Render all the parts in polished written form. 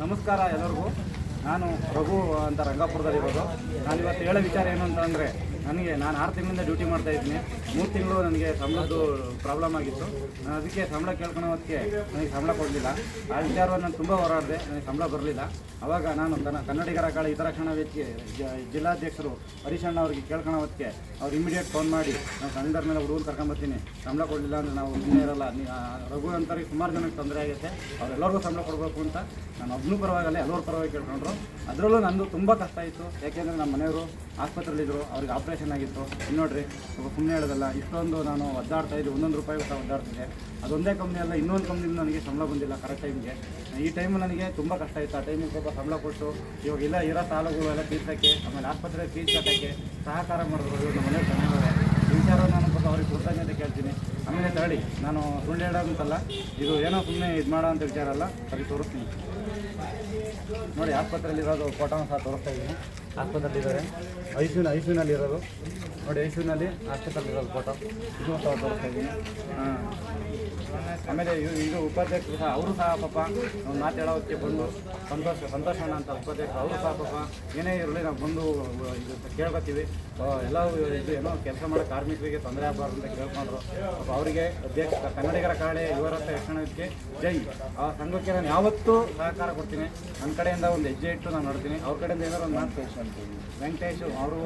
ನಮಸ್ಕಾರ ಎಲ್ಲರಿಗೂ. ನಾನು ರಘು ಅಂತ ರಂಗಾಪುರದಲ್ಲಿರೋದು. ನಾನಿವತ್ತು ಹೇಳೋ ವಿಚಾರ ಏನು ಅಂತಂದರೆ, ನಾನು 6 ತಿಂಗಳಿಂದ ಡ್ಯೂಟಿ ಮಾಡ್ತಾಯಿದ್ದೀನಿ. 3 ತಿಂಗಳು ನನಗೆ ಸಂಬಳದ್ದು ಪ್ರಾಬ್ಲಮ್ ಆಗಿತ್ತು. ಅದಕ್ಕೆ ಸಂಬಳ ಕೇಳ್ಕೊಳೋದಕ್ಕೆ ನನಗೆ ಸಂಬಳ ಕೊಡಲಿಲ್ಲ. ಆ ವಿಚಾರವನ್ನು ನಾನು ತುಂಬ ಹೋರಾಡಿದೆ, ನನಗೆ ಸಂಬಳ ಬರಲಿಲ್ಲ. ಆವಾಗ ನಾನು ಕನ್ನಡಿಗರ ಕಾಳ ಹಿತರಕ್ಷಣಾ ವೇದಿಕೆ ಜಿಲ್ಲಾಧ್ಯಕ್ಷರು ಹರೀಶಣ್ಣ ಅವರಿಗೆ ಕೇಳ್ಕೊಳೋದಕ್ಕೆ ಅವ್ರು ಇಮಿಡಿಯೇಟ್ ಫೋನ್ ಮಾಡಿ, ನಾವು ಕನ್ನಡರ ಮೇಲೆ ಹುಡುಗರು ಕರ್ಕೊಂಬರ್ತೀನಿ, ಸಂಬಳ ಕೊಡಲಿಲ್ಲ ಅಂದರೆ ನಾವು ಸುಮ್ಮನೆ ಇರಲ್ಲ, ರಘು ಅಂತವ್ರಿಗೆ ಸುಮಾರು ಜನಕ್ಕೆ ತೊಂದರೆ ಆಗುತ್ತೆ, ಅವರೆಲ್ಲರಿಗೂ ಸಂಬಳ ಕೊಡಬೇಕು ಅಂತ ನಾನು ಒಬ್ಬನು ಪರವಾಗಲ್ಲ ಎಲ್ಲರ ಪರವಾಗಿ ಕೇಳ್ಕೊಂಡ್ರು. ಅದರಲ್ಲೂ ನಂದು ತುಂಬ ಕಷ್ಟ ಇತ್ತು. ಯಾಕೆಂದರೆ ನಮ್ಮ ಮನೆಯವರು ಆಸ್ಪತ್ರೆಯಲ್ಲಿದ್ದರು, ಅವ್ರಿಗೆ ಆಪ್ರೇಷನ್ ಆಗಿತ್ತು. ನೋಡಿರಿ, ಸುಮ್ಮನೆ ಹೇಳೋದಲ್ಲ, ಇಷ್ಟೊಂದು ನಾನು ಒದ್ದಾಡ್ತಾಯಿದ್ದೆ, 1 ರೂಪಾಯಿ ಸಹ ಒದ್ದಾಡ್ತಿದ್ದೆ. ಅದೊಂದೇ ಕಂಪ್ನಿ ಅಲ್ಲ, ಇನ್ನೊಂದು ಕಂಪ್ನಿಯಿಂದ ನನಗೆ ಸಂಬಳ ಬಂದಿಲ್ಲ ಕರೆಕ್ಟ್ ಟೈಮ್ಗೆ. ಈ ಟೈಮು ನನಗೆ ತುಂಬ ಕಷ್ಟ ಇತ್ತು. ಆ ಟೈಮಿಗೆ ಸ್ವಲ್ಪ ಸಂಬಳ ಕೊಟ್ಟು ಇವಾಗ ಇರೋ ಸಾಲಗಳು ಎಲ್ಲ ತೀರ್ಸೋಕ್ಕೆ, ಆಮೇಲೆ ಆಸ್ಪತ್ರೆ ಫೀಸ್ ಕಟ್ಟೋಕ್ಕೆ ಸಹಕಾರ ಮಾಡಿದ್ರು ನಮ್ಮ ಮನೆ ಚೆನ್ನಾಗಿದೆ. ಈ ವಿಚಾರ ನಾನು ಸ್ವಲ್ಪ ಅವ್ರಿಗೆ ಕೃತಜ್ಞತೆ ಕೇಳ್ತೀನಿ. ಆಮೇಲೆ ತಳಿ ನಾನು ಸುಳ್ಳು ಹೇಳೋದಂತಲ್ಲ, ಇದು ಏನೋ ಸುಮ್ಮನೆ ಇದು ಮಾಡೋ ಅಂತ ವಿಚಾರ ಅಲ್ಲ. ಸರಿ, ತೋರಿಸ್ತೀನಿ ನೋಡಿ. ಆಸ್ಪತ್ರೆಯಲ್ಲಿರೋದು ಫೋಟೋನ ಸಹ ತೋರಿಸ್ತಾ ಇದ್ದೀನಿ. ಆಸ್ಪತ್ರೆಯಲ್ಲಿದ್ದಾರೆ, ಐಸಿಯುನಲ್ಲಿರೋದು ನೋಡಿ, ಐಸಿಯುನಲ್ಲಿ ಆಸ್ಪತ್ರೆಯಲ್ಲಿರೋದು ಫೋಟೋ ಇದು ಸಹ ತೋರಿಸ್ತಾ ಇದ್ದೀನಿ. ಆಮೇಲೆ ಇದು ಉಪಾಧ್ಯಕ್ಷರು ಸಹ, ಅವರು ಸಹ ಪಾಪ ಮಾತಾಡೋದಕ್ಕೆ ಬಂದು ಸಂತೋಷಣ್ಣ ಅಂತ ಉಪಾಧ್ಯಕ್ಷರು, ಅವರು ಸಹ ಪಾಪ ಏನೇ ಇರಲಿ ನಾವು ಬಂದು ಇದು ಕೇಳ್ಕೊತೀವಿ, ಎಲ್ಲ ಇದು ಏನೋ ಕೆಲಸ ಮಾಡೋ ಕಾರ್ಮಿಕರಿಗೆ ತೊಂದರೆ ಆಗಬಾರ್ದು ಅಂತ ಕೇಳ್ಕೊಂಡ್ರು. ಪಾಪ ಅವರಿಗೆ ಅಧ್ಯಕ್ಷ ಕನ್ನಡಿಗರ ಕಾಳೆ ಯುವ ರಕ್ಷಣೆಗೆ ಜೈ. ಆ ಸಂಘಕ್ಕೆ ನಾನು ಯಾವತ್ತೂ ಸಹಕಾರ ಕೊಡ್ತೀನಿ. ನನ್ನ ಕಡೆಯಿಂದ ಒಂದು ಹೆಜ್ಜೆ ಇಟ್ಟು ನಾನು ನೋಡ್ತೀನಿ. ಅವ್ರ ಕಡೆಯಿಂದ ಏನಾದ್ರು ಒಂದು ವೆಂಕಟೇಶ್ ಅವರು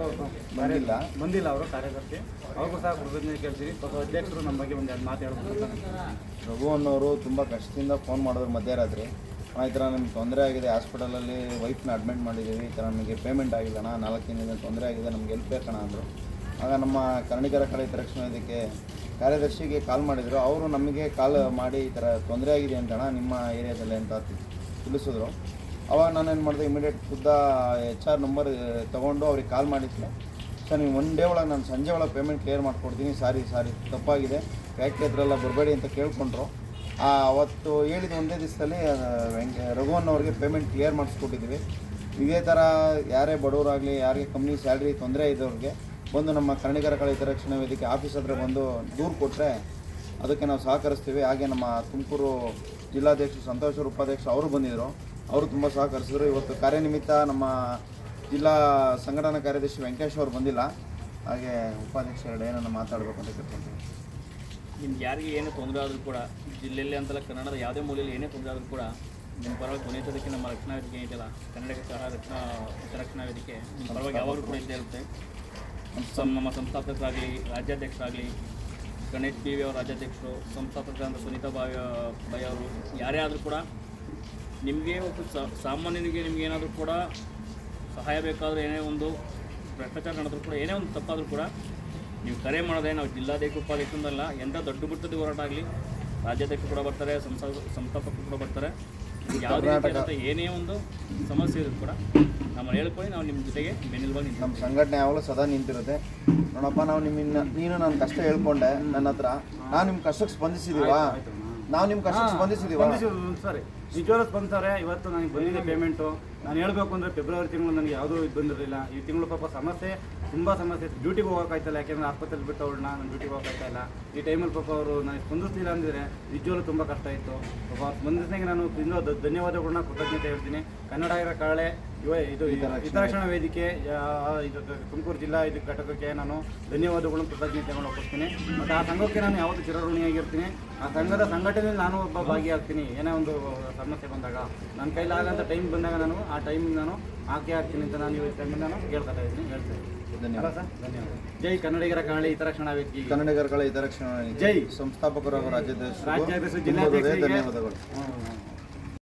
ಬಂದಿಲ್ಲ, ಅವರು ಕಾರ್ಯದರ್ಶಿ, ಅವ್ರಿಗೂ ಸಹ ಕೃತಜ್ಞತೆ ಕೇಳ್ತೀನಿ. ಸ್ವಲ್ಪ ಅಧ್ಯಕ್ಷರು ನಮ್ಮ ಬಗ್ಗೆ ಒಂದು 2 ಮಾತು ಹೇಳ್ಬೇಕು. ರಘು ಅನ್ನೋರು ತುಂಬ ಕಷ್ಟದಿಂದ ಫೋನ್ ಮಾಡಿದ್ರು ಮಧ್ಯರಾತ್ರಿ. ಈ ಥರ ನಮ್ಗೆ ತೊಂದರೆ ಆಗಿದೆ, ಹಾಸ್ಪಿಟಲಲ್ಲಿ ವೈಫ್ನ ಅಡ್ಮಿಟ್ ಮಾಡಿದ್ದೀವಿ, ಈ ಥರ ನಮಗೆ ಪೇಮೆಂಟ್ ಆಗಿಲ್ಲಣ್ಣ, 4 ದಿನದಿಂದ ತೊಂದರೆ ಆಗಿದೆ, ನಮ್ಗೆ ಹೆಲ್ಪ್ ಬೇಕಣ್ಣ ಅಂದರು. ಆಗ ನಮ್ಮ ಕನ್ನಡಿಗರ ಕಡೆ ಹಿತರಕ್ಷಣಾ ವೇದಿಕೆ ಕಾರ್ಯದರ್ಶಿಗೆ ಕಾಲ್ ಮಾಡಿದರು. ಅವರು ನಮಗೆ ಕಾಲ್ ಮಾಡಿ ಈ ಥರ ತೊಂದರೆ ಆಗಿದೆ ಅಂತಣ್ಣ ನಿಮ್ಮ ಏರಿಯಾದಲ್ಲಿ ಅಂತ ತಿಳಿಸಿದ್ರು. ಅವಾಗ ನಾನೇನು ಮಾಡಿದೆ, ಇಮಿಡಿಯೇಟ್ HR ನಂಬರ್ ತೊಗೊಂಡು ಅವ್ರಿಗೆ ಕಾಲ್ ಮಾಡಿದ್ದೆ. ಸರ್, ನೀವು 1 ಡೇ ಒಳಗೆ ನಾನು ಸಂಜೆ ಒಳಗೆ ಪೇಮೆಂಟ್ ಕ್ಲಿಯರ್ ಮಾಡಿಕೊಡ್ತೀನಿ, ಸಾರಿ ತಪ್ಪಾಗಿದೆ, ಫ್ಯಾಕ್ಟ್ರಿ ಹತ್ರಲ್ಲ ಬರಬೇಡಿ ಅಂತ ಕೇಳ್ಕೊಂಡ್ರು. ಅವತ್ತು ಹೇಳಿದ ಒಂದೇ ದಿವಸದಲ್ಲಿ ರಘುವನ್ನವ್ರಿಗೆ ಪೇಮೆಂಟ್ ಕ್ಲಿಯರ್ ಮಾಡಿಸ್ಕೊಟ್ಟಿದ್ವಿ. ಇದೇ ಥರ ಯಾರೇ ಬಡವರಾಗಲಿ, ಯಾರಿಗೆ ಕಂಪ್ನಿ ಸ್ಯಾಲ್ರಿ ತೊಂದರೆ ಇದ್ದವ್ರಿಗೆ ಬಂದು ನಮ್ಮ ಕನ್ನಡಿಗರ ಕಳೆ ಹಿತರಕ್ಷಣಾ ವೇದಿಕೆ ಆಫೀಸ್ ಹತ್ರ ಬಂದು ದೂರು ಕೊಟ್ಟರೆ ಅದಕ್ಕೆ ನಾವು ಸಹಕರಿಸ್ತೀವಿ. ಹಾಗೆ ನಮ್ಮ ತುಮಕೂರು ಜಿಲ್ಲಾಧ್ಯಕ್ಷರು ಸಂತೋಷರು, ಉಪಾಧ್ಯಕ್ಷರು ಅವರು ಬಂದಿದ್ದರು, ಅವರು ತುಂಬ ಸಹಕರಿಸಿದ್ರು. ಇವತ್ತು ಕಾರ್ಯನಿಮಿತ್ತ ನಮ್ಮ ಜಿಲ್ಲಾ ಸಂಘಟನಾ ಕಾರ್ಯದರ್ಶಿ ವೆಂಕಟೇಶ್ ಅವರು ಬಂದಿಲ್ಲ. ಹಾಗೆ ಉಪಾಧ್ಯಕ್ಷರು ಏನನ್ನು ಮಾತಾಡಬೇಕು ಅಂತ ಕೇಳ್ಕೊಂತೀವಿ. ನಿಮ್ಗೆ ಯಾರಿಗೆ ಏನೇ ತೊಂದರೆ ಆದರೂ ಕೂಡ, ಜಿಲ್ಲೆಯಲ್ಲಿ ಅಂತಲ್ಲ ಕನ್ನಡದ ಯಾವುದೇ ಮೂಲೆಯಲ್ಲಿ ಏನೇ ತೊಂದರೆ ಆದರೂ ಕೂಡ ನಿಮ್ಮ ಪರವಾಗಿ ಕೊನೆಯೋದಕ್ಕೆ ನಮ್ಮ ರಕ್ಷಣಾ ವೇದಿಕೆ ಇದೆಯಲ್ಲ, ಕನ್ನಡ ರಕ್ಷಣಾ ವೇದಿಕೆ ನಿಮ್ಮ ಪರವಾಗಿ ಯಾವಾಗಲೂ ಕೂಡ ಇದ್ದೇ ಇರುತ್ತೆ. ನಮ್ಮ ಸಂಸ್ಥಾಪಕರಾಗಲಿ, ರಾಜ್ಯಾಧ್ಯಕ್ಷರಾಗಲಿ, ಗಣೇಶ್ PV ಅವರು ರಾಜ್ಯಾಧ್ಯಕ್ಷರು, ಸಂಸ್ಥಾಪಕರಾದ ಸುನೀತಾ ಬಾಯಿ ಅವರು, ಯಾರೇ ಆದರೂ ಕೂಡ ನಿಮಗೆ ಸಾಮಾನ್ಯನಿಗೆ ನಿಮ್ಗೆ ಏನಾದರೂ ಕೂಡ ಸಹಾಯ ಬೇಕಾದರೂ, ಏನೇ ಒಂದು ಭ್ರಷ್ಟಾಚಾರ ನಡೆದರೂ ಕೂಡ, ಏನೇ ಒಂದು ತಪ್ಪಾದರೂ ಕೂಡ ನೀವು ಕರೆ ಮಾಡೋದೇ ನಾವು ಜಿಲ್ಲಾಧ್ಯಕ್ಷ ಉಪಾಧ್ಯಕ್ಷರಲ್ಲ, ಎಂಥ ದೊಡ್ಡ ಮಟ್ಟದ ಹೋರಾಟ ಆಗಲಿ ರಾಜ್ಯಾಧ್ಯಕ್ಷರು ಕೂಡ ಬರ್ತಾರೆ, ಸಂಸ್ಥಾಪಕರು ಕೂಡ ಬರ್ತಾರೆ. ಯಾವುದೇ ರೀತಿಯಾದಂಥ ಏನೇ ಒಂದು ಸಮಸ್ಯೆ ಇದ್ರು ಕೂಡ ನಮ್ಮನ್ನು ಹೇಳ್ಕೊಳ್ಳಿ, ನಾವು ನಿಮ್ಮ ಜೊತೆಗೆ ಬೆನ್ನೆಲುಬಾಗಿ ನಮ್ಮ ಸಂಘಟನೆ ಯಾವಾಗಲೂ ಸದಾ ನಿಂತಿರುತ್ತೆ. ನೋಡಪ್ಪ, ನಾವು ನೀನು ನನ್ನ ಕಷ್ಟ ಹೇಳ್ಕೊಂಡೆ ನನ್ನ ಹತ್ರ, ನಾವು ನಿಮ್ಮ ಕಷ್ಟಕ್ಕೆ ಸ್ಪಂದಿಸಿದೀವಾ? ನಾವು ನಿಮ್ಮ ಕಷ್ಟಕ್ಕೆ ಸ್ಪಂದಿಸಿದೀವಾ? ಸರಿ, ನಿಜವಾಗ್ಲೂ ಸ್ಪಂದಿಸ್ತಾರೆ. ಇವತ್ತು ನನಗೆ ಬಂದಿದೆ ಪೇಮೆಂಟು. ನಾನು ಹೇಳಬೇಕು ಅಂದರೆ ಫೆಬ್ರವರಿ ತಿಂಗಳು ನನಗೆ ಯಾವುದೂ ಇದು ಬಂದಿರಲಿಲ್ಲ. ಈ ತಿಂಗಳು ಪಾಪ ತುಂಬ ಸಮಸ್ಯೆ ಇತ್ತು. ಡ್ಯೂಟಿಗೆ ಹೋಗೋಕ್ಕಾಯ್ತಲ್ಲ, ಯಾಕೆಂದರೆ ಆಸ್ಪತ್ರೆಯಲ್ಲಿ ಬಿಟ್ಟು ಅವ್ರನ್ನ ನಾನು ಡ್ಯೂಟಿಗೆ ಹೋಗೋಕ್ಕಾಯ್ತಾಯಿಲ್ಲ. ಈ ಟೈಮಲ್ಲಿ ಪಾಪ ಅವರು ನನಗೆ ಸ್ಪಂದಿಸ್ತಿಲ್ಲ ಅಂದರೆ ನಿಜವಾಗ್ಲೂ ತುಂಬ ಕಷ್ಟ ಇತ್ತು. ಪಾಪ ಸ್ಪಂದಿಸಿದಾಗ ನಾನು ಇನ್ನೂ ಧನ್ಯವಾದಗಳನ್ನ ಕೃತಜ್ಞತೆ ಹೇಳ್ತೀನಿ. ಕನ್ನಡಿಗರ ಕಾಳೆ ಇದು ಹಿತರಕ್ಷಣಾ ವೇದಿಕೆ ಇದು ತುಮಕೂರು ಜಿಲ್ಲಾ ಇದು ಘಟಕಕ್ಕೆ ನಾನು ಧನ್ಯವಾದಗಳನ್ನು ಕೃತಜ್ಞತೆಗಳನ್ನು ಒಪ್ಪಿಸ್ತೀನಿ. ಮತ್ತು ಆ ಸಂಘಕ್ಕೆ ನಾನು ಯಾವತ್ತೂ ಚಿರಋಣಿಯಾಗಿರ್ತೀನಿ. ಆ ಸಂಘದ ಸಂಘಟನೆಯಲ್ಲಿ ನಾನು ಒಬ್ಬ ಭಾಗಿಯಾಗ್ತೀನಿ. ಏನೇ ಒಂದು ಸಮಸ್ಯೆ ಬಂದಾಗ, ನನ್ನ ಕೈಲಾಗಂಥ ಟೈಮ್ ಬಂದಾಗ ನಾನು ಆ ಟೈಮಿಗೆ ನಾನು ಹಾಕಿ ಹಾಕ್ತೀನಿ ಅಂತ ನಾನು ಈ ಟೈಮಿಂದ ನಾನು ಹೇಳ್ಕೊತಾ ಇದ್ದೀನಿ, ಹೇಳ್ತೇನೆ. ಧನ್ಯವಾದ ಸರ್, ಧನ್ಯವಾದ. ಜೈ ಕನ್ನಡಿಗರ ಕಾಳೆ ಹಿತರಕ್ಷಣಾ ವೇದಿಕೆ. ಕನ್ನಡಿಗರ ಕಳೆ ಹಿತರಕ್ಷಣಾ ಜೈ. ಸಂಸ್ಥಾಪಕರು ಹಾಗೂ ರಾಜ್ಯಾಧ್ಯಕ್ಷರು, ಜಿಲ್ಲಾಧ್ಯಕ್ಷರಿಗೆ ಧನ್ಯವಾದಗಳು.